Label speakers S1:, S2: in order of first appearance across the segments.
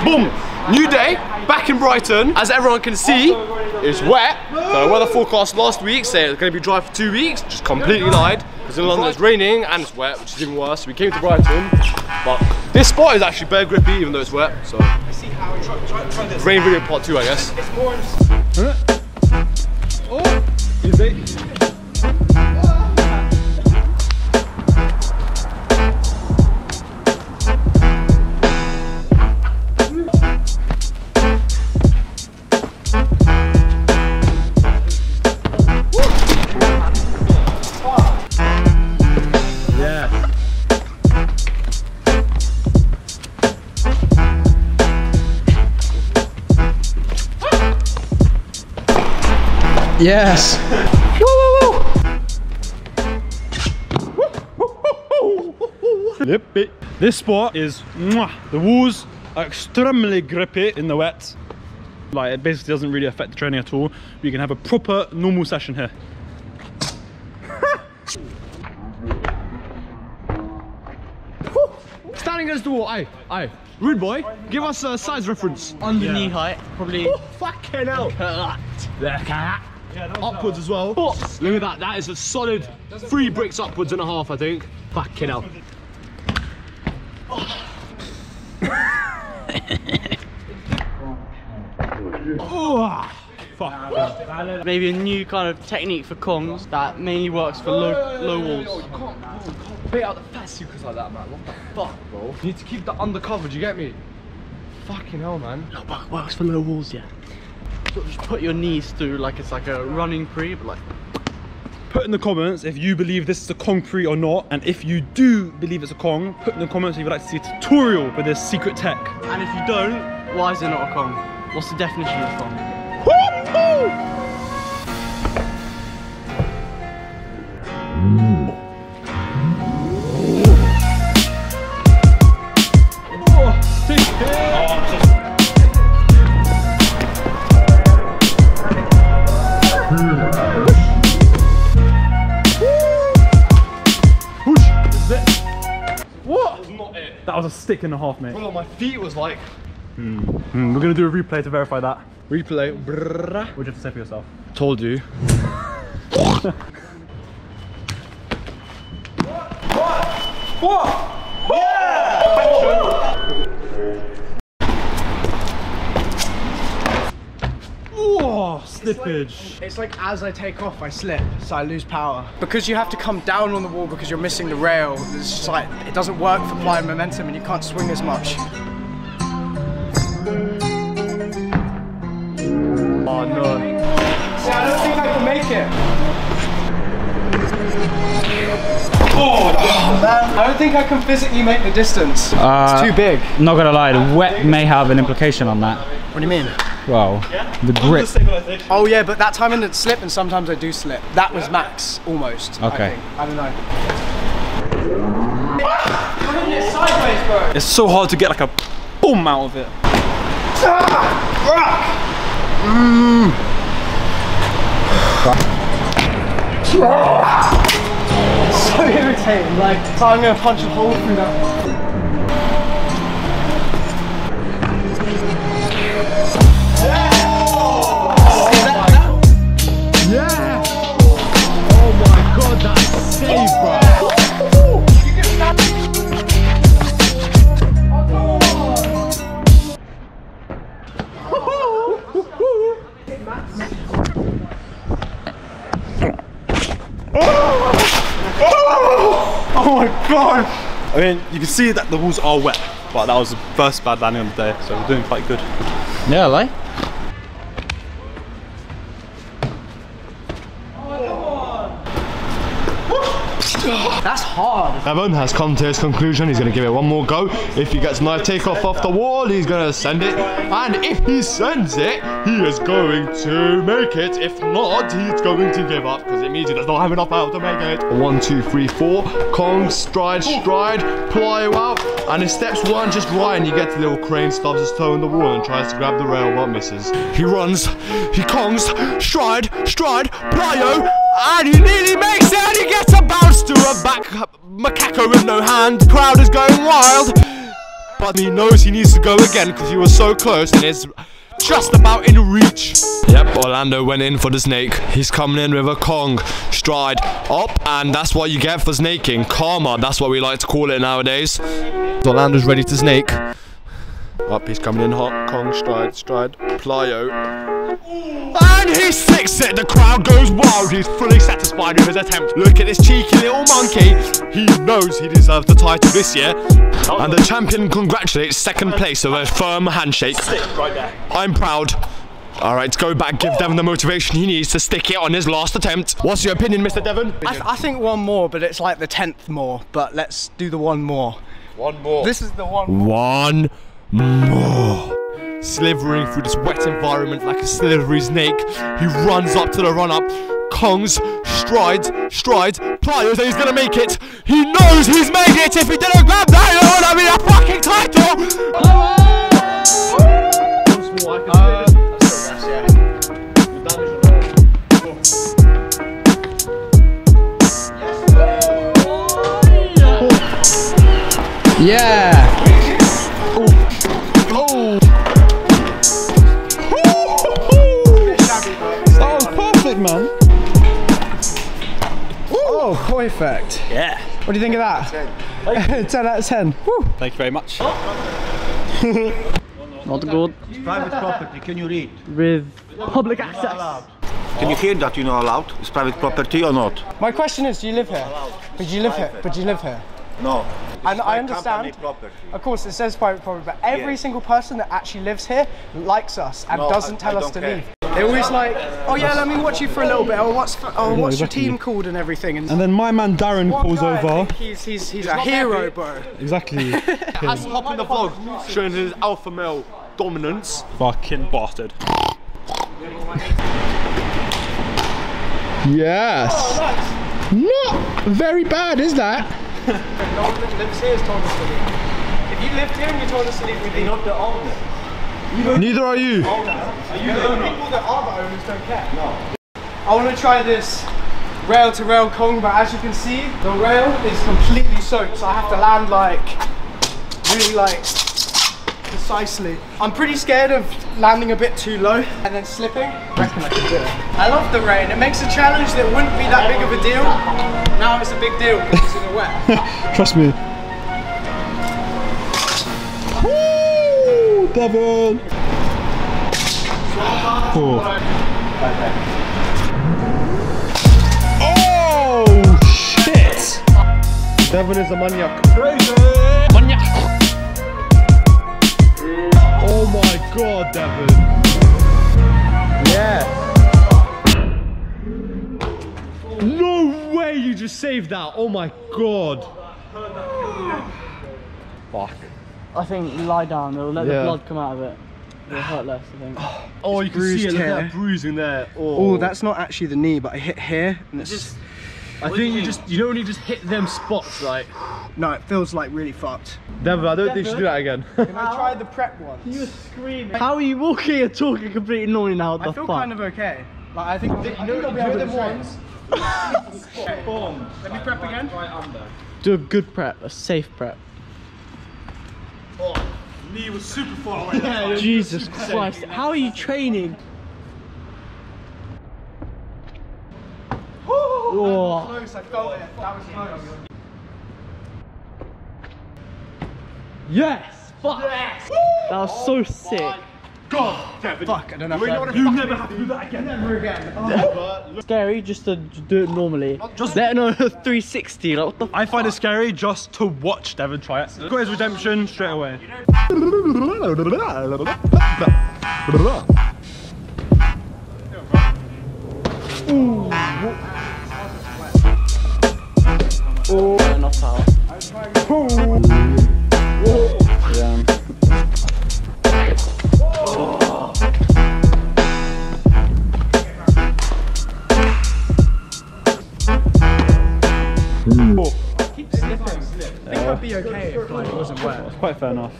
S1: Boom! New day, back in Brighton. As everyone can see, it's wet. So the weather forecast last week said it's going to be dry for 2 weeks. Just completely lied. Because in London it's raining and it's wet, which is even worse. So we came to Brighton. But this spot is actually bare grippy, even though it's wet. So rain video part 2, I guess. Oh, easy.
S2: Yes!
S3: Yep. This spot is the walls are extremely grippy in the wet. Like, it basically doesn't really affect the training at all. You can have a proper normal session here.
S1: Standing against the wall, aye. Rude boy, give us a size reference.
S2: Under knee height, probably.
S1: Oh, fucking hell. Upwards as well. Oh, look at that, that is a solid 3 bricks upwards and a half, I think. Fucking hell.
S3: Oh, fuck.
S2: Maybe a new kind of technique for Kongs that mainly works for low walls.
S1: You can't bait out the fat suckers like that, man. What the fuck, bro? You need to keep that undercover, do you get me? Fucking hell, man.
S2: No, but works for low walls, yeah. So just put your knees through like it's like a running pre, but like.
S3: Put in the comments if you believe this is a Kong pre or not, and if you do believe it's a Kong, put in the comments if you'd like to see a tutorial for this secret tech.
S2: And if you don't, why is it not a Kong? What's the definition of Kong?
S3: That was a stick and a half, mate.
S1: Bro, my feet was like...
S3: We're gonna do a replay to verify that.
S1: Replay. Brrrr.
S3: What do you have to say for yourself?
S1: Told you. What?
S3: Oh, slippage.
S4: It's like as I take off, I slip, so I lose power. Because you have to come down on the wall because you're missing the rail, it's just like, it doesn't work for applying momentum and you can't swing as much.
S1: Oh no.
S4: See, I don't think I can make it.
S1: Oh,
S4: Man, I don't think I can physically make the distance. It's too big.
S5: Not gonna lie, the wet may have an implication on that.
S4: What do you mean?
S5: Well, the grip.
S4: Oh yeah, but that time I didn't slip and sometimes I do slip. That was max, almost.
S5: Okay.
S4: I don't know. Putting it sideways, bro.
S3: It's so hard to get like a boom out of it.
S4: So irritating, like, so I'm gonna punch a hole through that.
S1: yeah! Oh my god, that's safe, bro!
S3: Oh my god! I mean, you can see that the walls are wet, but that was the first bad landing of the day, so we're doing quite good.
S5: Yeah, like.
S4: That's hard.
S1: Evan has come to his conclusion. He's going to give it one more go. If he gets a nice takeoff off the wall, he's going to send it. And if he sends it, he is going to make it. If not, he's going to give up because it means he does not have enough power to make it. 1, 2, 3, 4. Kong, stride, plyo out. And in steps 1, just right, and you get the little crane, stubs his toe in the wall and tries to grab the rail, but misses. He runs, he kongs, stride, plyo, and he nearly makes it, and he gets a bounce to a back macaco with no hand. Crowd is going wild. but he knows he needs to go again because he was so close and it's just about in reach. Yep, Orlando went in for the snake. He's coming in with a Kong stride up, and that's what you get for snaking. Karma, that's what we like to call it nowadays. Orlando's ready to snake. Up, he's coming in hot. Kong stride, plyo. And he sticks it. The crowd goes wild. He's fully satisfied with his attempt. Look at this cheeky little monkey. He knows he deserves the title this year. And the champion congratulates second place with a firm handshake. I'm proud. Alright, go back, give Devon the motivation he needs to stick it on his last attempt. What's your opinion, Mr. Devon?
S4: I think one more, but it's like the 10th more. But let's do the one more.
S1: One more.
S4: This is the one more.
S1: One more. Slithering through this wet environment like a slithery snake, he runs up to the run-up. Kongs, strides, plyos, and he's gonna make it. He knows he's made it. If he didn't grab that, it would have been a fucking title.
S5: Yeah.
S3: Man.
S4: Oh, perfect.
S2: Yeah.
S4: What do you think of that? 10 out of 10. Woo.
S3: Thank you very much.
S2: Not good.
S6: It's private property, can you read?
S2: With public access.
S6: Can you hear that you're not allowed? It's private property or not?
S4: My question is, do you live here? But you live here. But you live here.
S6: No.
S4: And I understand. Of course, it says private property, but every single person that actually lives here likes us and doesn't tell us to leave. They always like, oh yeah, let me watch you for a little bit. Oh, what's your team called and everything.
S3: And then my man Darren calls over.
S4: He's a hero, bro.
S3: Exactly.
S1: Has to hop in the vlog, showing his alpha male dominance.
S3: Fucking bastard.
S1: Yes.
S4: Oh, nice.
S1: Not very bad, is that?
S4: No one that lives here has told us to leave. If you lived here and you told us to leave, we'd be not the owner.
S1: Neither are you.
S4: Are you the owner? People that are the owners don't care. No. I want to try this rail to rail Kong, but as you can see, the rail is completely soaked, so I have to land like really like precisely. I'm pretty scared of landing a bit too low and then slipping. I reckon I can do it. I love the rain. It makes a challenge that wouldn't be that big of a deal. Now it's a big deal because it's in the wet.
S3: Trust me. Woo, Devon. Oh. Oh shit!
S1: Devon is a maniac.
S3: Crazy.
S1: Maniac. Oh my god, Devon.
S4: Yeah.
S1: No way you just saved that. Oh my god. Fuck.
S2: I think lie down, it'll let the blood come out of it. It'll hurt less, I think.
S1: Oh, you can see it, look at
S4: here.
S1: that bruising there.
S4: Oh, that's not actually the knee, but I hit here and it's just...
S1: I think you don't only just hit them spots, like.
S4: No, it feels like really fucked.
S1: Devon, I don't think you should do that again.
S4: Can I try the prep once?
S2: You were screaming. How are you walking and talking completely normally now? What
S4: I
S2: the
S4: feel
S2: fuck?
S4: kind of okay. Like, I think I'll be able to once.
S3: Boom.
S4: Let me prep again.
S3: Right under.
S2: Do a good prep, a safe prep.
S3: Oh, knee was super far away.
S2: Jesus Christ, how are you training? Whoa.
S4: Close, I felt it. That was close.
S2: Yes! Fuck! Yes. That was so sick.
S3: God, Devon.
S4: Fuck, I don't know.
S3: You never have to do that again.
S4: Never again.
S2: Scary just to do it normally. Just let it know 360. Like, what the
S3: I find it scary just to watch Devon try it. Got his redemption straight away.
S2: Ooh. Oh, enough power.
S4: I think I'd be okay if like, it wasn't wet.
S3: It's quite fair enough.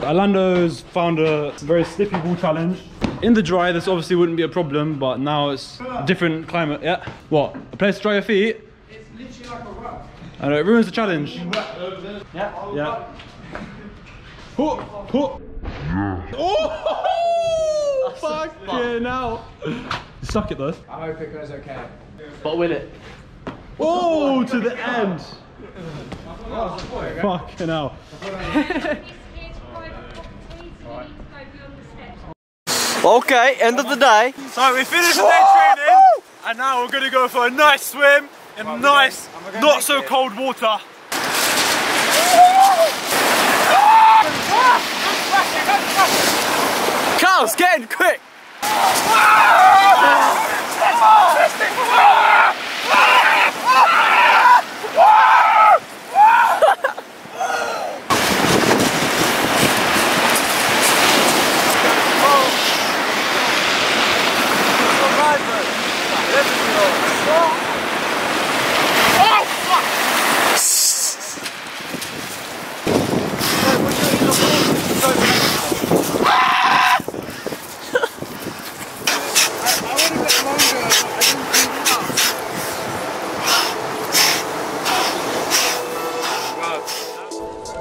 S3: Orlando's found a very slippy ball challenge. In the dry, this obviously wouldn't be a problem, but now it's a different climate. Yeah. What? A place to dry your feet?
S4: It's literally like a rock.
S3: I know, it ruins the challenge.
S2: Yeah.
S3: Yeah. Oh! Fucking hell. Suck it though.
S4: I hope it goes okay.
S2: But will it?
S3: Oh, to the end. Fucking hell.
S4: Okay, end of the day.
S3: So we finished the day training, and now we're gonna go for a nice swim in nice, not so cold water.
S4: Carl's getting quick.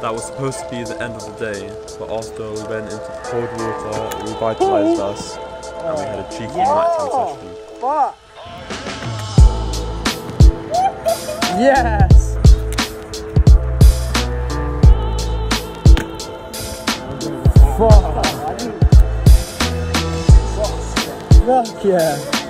S7: That was supposed to be the end of the day, but after we went into the cold water, it revitalised us, and we had a cheeky nighttime session.
S4: Fuck. Yes. Fuck. Fuck yeah.